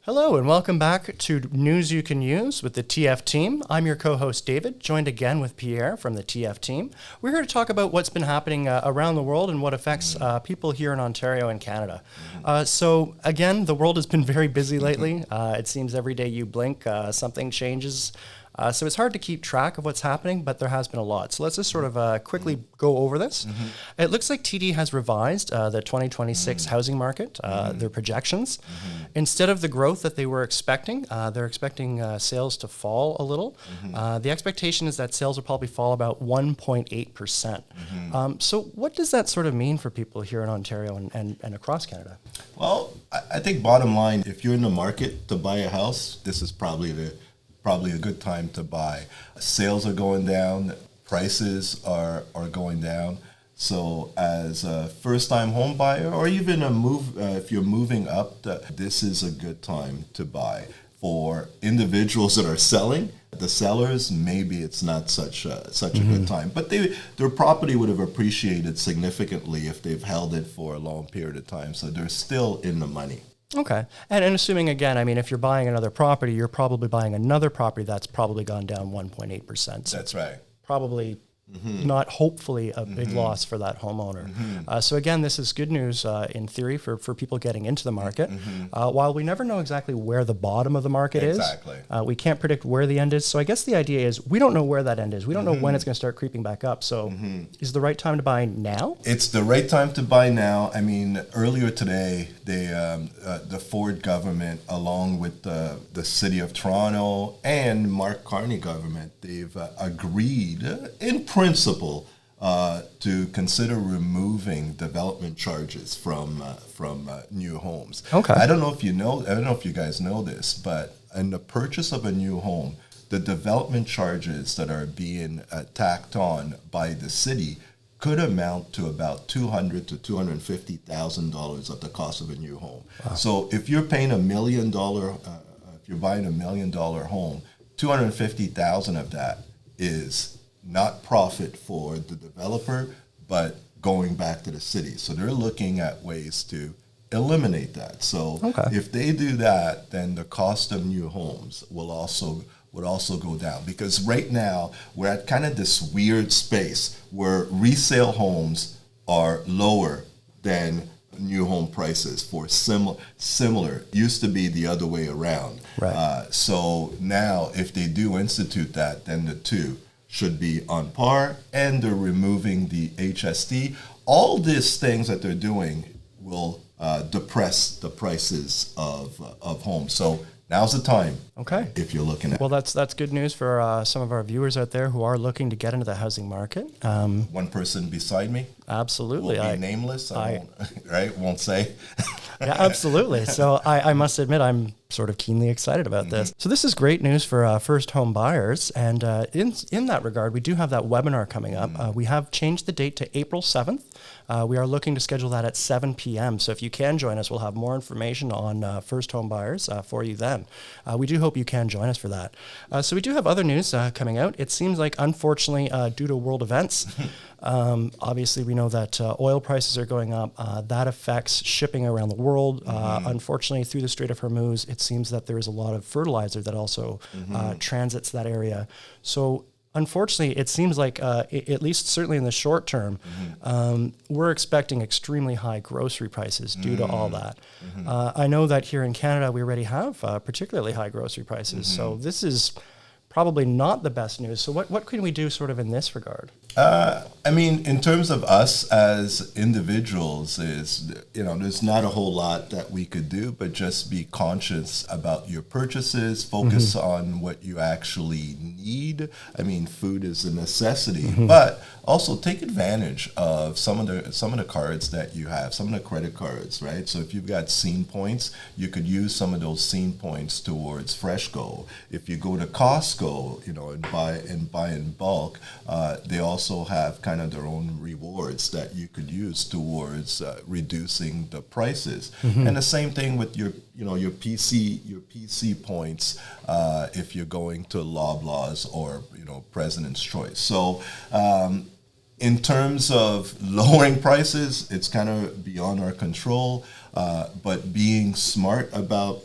Hello and welcome back to News You Can Use with the TF team. I'm your co-host David, joined again with Pierre from the TF team. We're here to talk about what's been happening around the world and what affects people here in Ontario and Canada. So again, the world has been very busy lately. It seems every day you blink, something changes. So it's hard to keep track of what's happening, but there has been a lot. So let's just sort of quickly go over this. It looks like TD has revised the 2026 housing market, their projections. Instead of the growth that they were expecting, they're expecting sales to fall a little. The expectation is that sales will probably fall about 1.8%. So what does that sort of mean for people here in Ontario and across Canada? Well, I think bottom line, if you're in the market to buy a house, this is probably a good time to buy. Sales are going down, prices are going down. So as a first-time home buyer, or even if you're moving up, this is a good time to buy. For individuals that are selling, the sellers, maybe it's not such a good time. But their property would have appreciated significantly if they've held it for a long period of time. So they're still in the money. Okay. And assuming, again, I mean, if you're buying another property, you're probably buying another property that's probably gone down 1.8%. So that's right. Probably not hopefully a big loss for that homeowner. So again, this is good news in theory for people getting into the market. While we never know exactly where the bottom of the market is, we can't predict where the end is. So I guess the idea is we don't know where that end is. We don't know when it's going to start creeping back up. So is the right time to buy now? It's the right time to buy now. I mean, earlier today, the Ford government, along with the City of Toronto and Mark Carney government, they've agreed in principle to consider removing development charges from new homes. Okay. I don't know if you guys know this, but in the purchase of a new home, the development charges that are being tacked on by the city could amount to about $200,000 to $250,000 of the cost of a new home. Wow. So if you're paying $1 million, if you're buying $1 million home, $250,000 of that is not profit for the developer, but going back to the city. So they're looking at ways to eliminate that. So if they do that, then the cost of new homes would also go down, because right now we're at kind of this weird space where resale homes are lower than new home prices for similar. Used to be the other way around. Right. So now if they do institute that, then the two should be on par, and they're removing the HST. All these things that they're doing will depress the prices of homes. So now's the time. Okay. If you're looking at. Well, that's good news for some of our viewers out there who are looking to get into the housing market. One person beside me. Absolutely. Will be nameless. Won't say. Yeah, absolutely. So I must admit, I'm sort of keenly excited about this. So this is great news for first home buyers. And in that regard, we do have that webinar coming up. We have changed the date to April 7th. We are looking to schedule that at 7 p.m. So if you can join us, we'll have more information on first home buyers for you then. We do hope you can join us for that. So we do have other news coming out. It seems like, unfortunately, due to world events, obviously we know that oil prices are going up. That affects shipping around the world. Unfortunately, through the Strait of Hormuz, it seems that there is a lot of fertilizer that also transits that area. So unfortunately, it seems like, at least certainly in the short term, we're expecting extremely high grocery prices due to all that. I know that here in Canada, we already have particularly high grocery prices. So this is probably not the best news. So what can we do sort of in this regard? I mean, in terms of us as individuals, there's not a whole lot that we could do, but just be conscious about your purchases, focus on what you actually need. I mean, food is a necessity, but also take advantage of some of the cards that you have, some of the credit cards, right? So if you've got Scene points, you could use some of those Scene points towards FreshGo. If you go to Costco, and buy in bulk, they also have kind of their own rewards that you could use towards reducing the prices. And the same thing with your PC points if you're going to Loblaws or President's Choice. So in terms of lowering prices, it's kind of beyond our control, but being smart about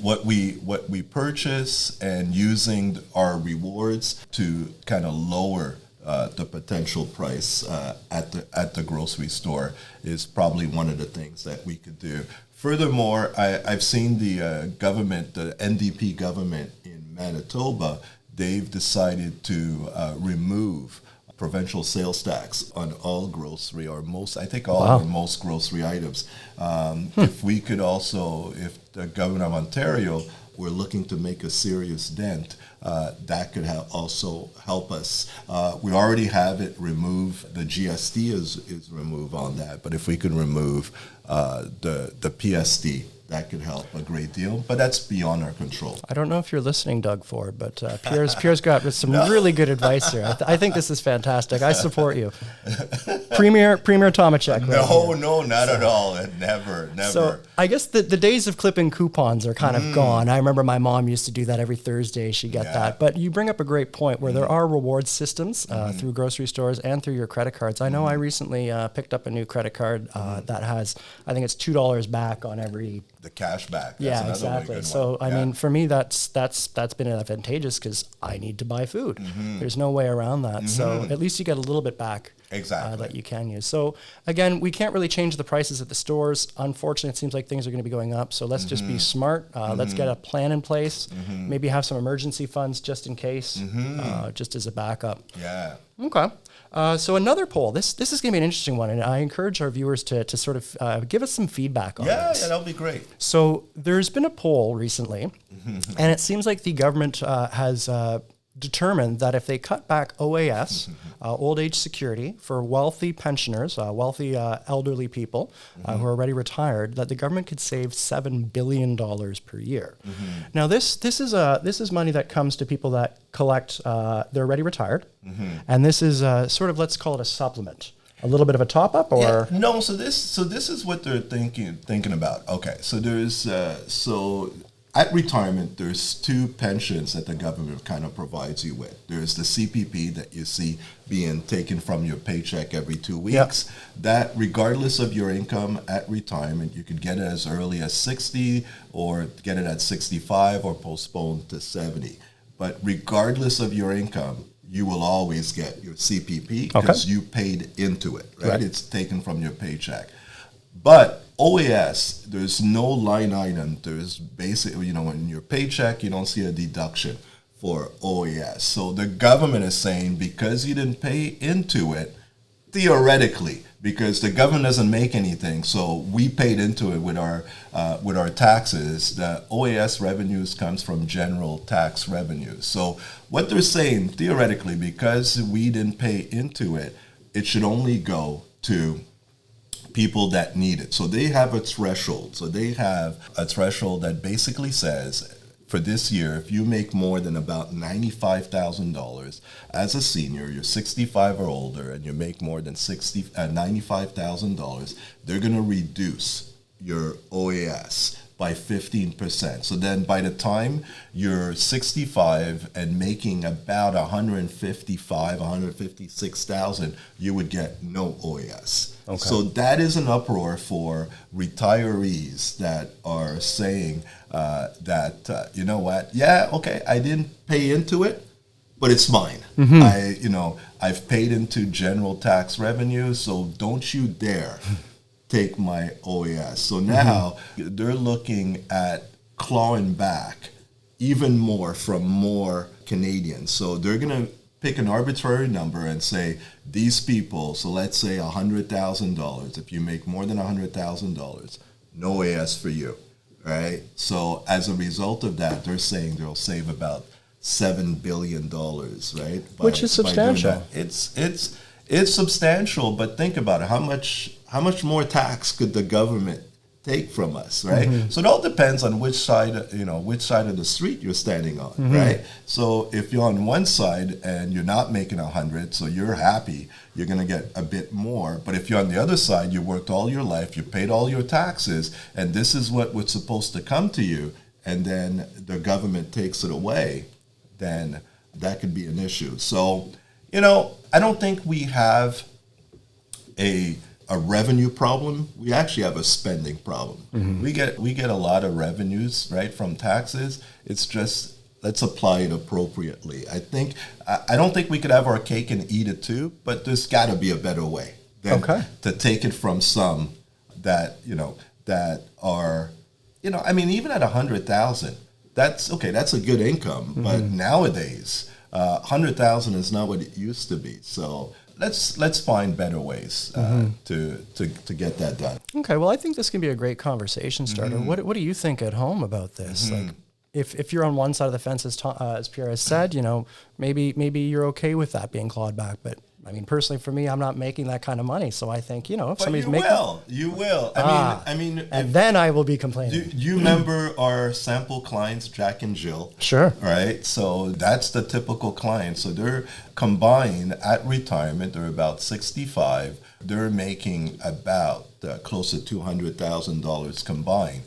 what we purchase and using our rewards to kind of lower the potential price at the grocery store is probably one of the things that we could do. Furthermore, I've seen the government, the NDP government in Manitoba, they've decided to remove provincial sales tax on all grocery or most, I think all Wow. or most grocery items. If we could also, if the government of Ontario were looking to make a serious dent, that could also help us. We already have it removed. The GST is removed on that, but if we could remove the PST, that could help a great deal, but that's beyond our control. I don't know if you're listening, Doug Ford, but Pierre's got some really good advice here. I think this is fantastic. I support you. Premier Tomachek. No, not at all. Never. So I guess the days of clipping coupons are kind of gone. I remember my mom used to do that every Thursday. She'd get that. But you bring up a great point where there are reward systems through grocery stores and through your credit cards. I know I recently picked up a new credit card that has, I think it's $2 back on every... The cash back. Yeah, exactly. So, I mean, for me, that's been advantageous because I need to buy food. There's no way around that. So at least you get a little bit back that you can use. So again, we can't really change the prices at the stores. Unfortunately, it seems like things are going to be going up. So let's just be smart. Let's get a plan in place. Maybe have some emergency funds just in case, just as a backup. Yeah. Okay. So another poll. This is going to be an interesting one, and I encourage our viewers to sort of give us some feedback on this. Yeah, that'll be great. So there's been a poll recently, and it seems like the government has determined that if they cut back OAS, old age security, for wealthy pensioners, wealthy elderly people who are already retired, that the government could save $7 billion per year. Now this is money that comes to people that collect, they're already retired, and this is sort of, let's call it a supplement. A little bit of a top up, or no? So this is what they're thinking about. Okay, so there's at retirement, there's two pensions that the government kind of provides you with. There's the CPP that you see being taken from your paycheck every 2 weeks. That, regardless of your income at retirement, you could get it as early as 60 or get it at 65 or postpone to 70. But regardless of your income, you will always get your CPP because you paid into it, right? It's taken from your paycheck. But OAS, there's no line item. There's basically, in your paycheck, you don't see a deduction for OAS. So the government is saying because you didn't pay into it, theoretically, because the government doesn't make anything, so we paid into it with our taxes. The OAS revenues comes from general tax revenues. So what they're saying, theoretically, because we didn't pay into it, it should only go to people that need it. So they have a threshold. So they have a threshold that basically says, for this year, if you make more than about $95,000 as a senior, you're 65 or older, and you make more than $95,000, they're going to reduce your OAS by 15%. So then by the time you're 65 and making about 156,000, you would get no OAS. Okay. So that is an uproar for retirees that are saying that, you know what, I didn't pay into it, but it's mine. I've paid into general tax revenue, so don't you dare take my OAS. So now they're looking at clawing back even more from more Canadians. So they're going to pick an arbitrary number and say these people, so let's say $100,000, if you make more than $100,000, no OAS for you, right? So as a result of that, they're saying they'll save about $7 billion, right? Which is substantial. It's substantial, but think about it. How much more tax could the government take from us, right? So it all depends on which side of the street you're standing on, right? So if you're on one side and you're not making 100, so you're happy, you're going to get a bit more. But if you're on the other side, you worked all your life, you paid all your taxes, and this is what was supposed to come to you, and then the government takes it away, then that could be an issue. So, I don't think we have a a revenue problem. We actually have a spending problem. We get a lot of revenues, right, from taxes. It's just, let's apply it appropriately. I don't think we could have our cake and eat it too, but there's got to be a better way than to take it from some that, that are, I mean, even at 100,000, that's okay. That's a good income, but nowadays, 100,000 is not what it used to be. So let's find better ways to get that done. Okay, well, I think this can be a great conversation starter. What do you think at home about this? Like, if you're on one side of the fence, as Pierre has said, maybe you're okay with that being clawed back, but I mean, personally, for me, I'm not making that kind of money. So I think, if somebody's making... You will. I mean... And then I will be complaining. Do you remember our sample clients, Jack and Jill? Sure. Right? So that's the typical client. So they're combined at retirement. They're about 65. They're making about close to $200,000 combined.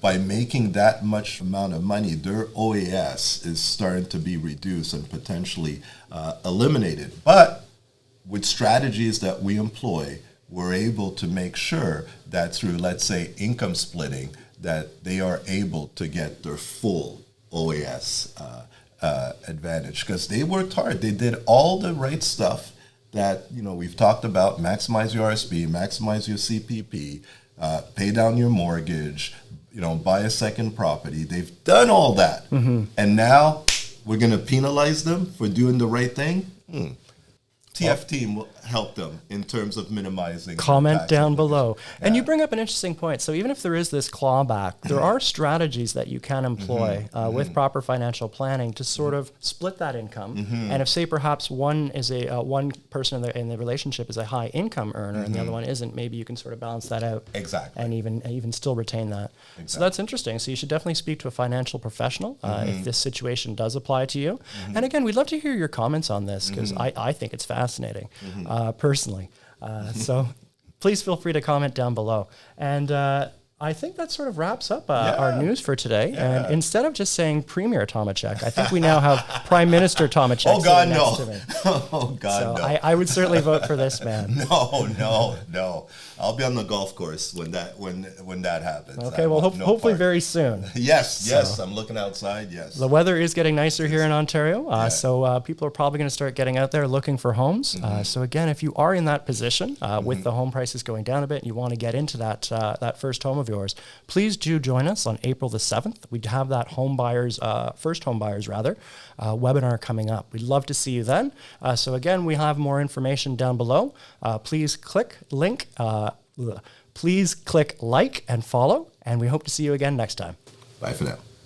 By making that much amount of money, their OAS is starting to be reduced and potentially eliminated. But with strategies that we employ, we're able to make sure that through, let's say, income splitting, that they are able to get their full OAS advantage, because they worked hard. They did all the right stuff that we've talked about: maximize your RSP, maximize your CPP, pay down your mortgage, buy a second property. They've done all that. And now we're going to penalize them for doing the right thing? TF team will help them in terms of minimizing. Comment down below. Yeah. And you bring up an interesting point. So even if there is this clawback, there are strategies that you can employ with proper financial planning to sort of split that income. And if, say, perhaps one is one person in the relationship is a high income earner and the other one isn't, maybe you can sort of balance that out. Exactly. And even still retain that. Exactly. So that's interesting. So you should definitely speak to a financial professional if this situation does apply to you. And again, we'd love to hear your comments on this, because I think it's fascinating. Personally. So please feel free to comment down below. And I think that sort of wraps up our news for today. Yeah. And instead of just saying Premier Tomacek, I think we now have Prime Minister Tomacek. Oh, God, no. Oh, God, so no. I would certainly vote for this man. No. I'll be on the golf course when that happens. Okay, well, hopefully very soon. Yes, I'm looking outside, yes. The weather is getting nicer here in Ontario, so people are probably going to start getting out there looking for homes. So again, if you are in that position with the home prices going down a bit and you want to get into that first home of yours, please do join us on April the 7th. We have that first home buyers webinar coming up. We'd love to see you then. So again, we have more information down below. Please click like and follow, and we hope to see you again next time. Bye for now.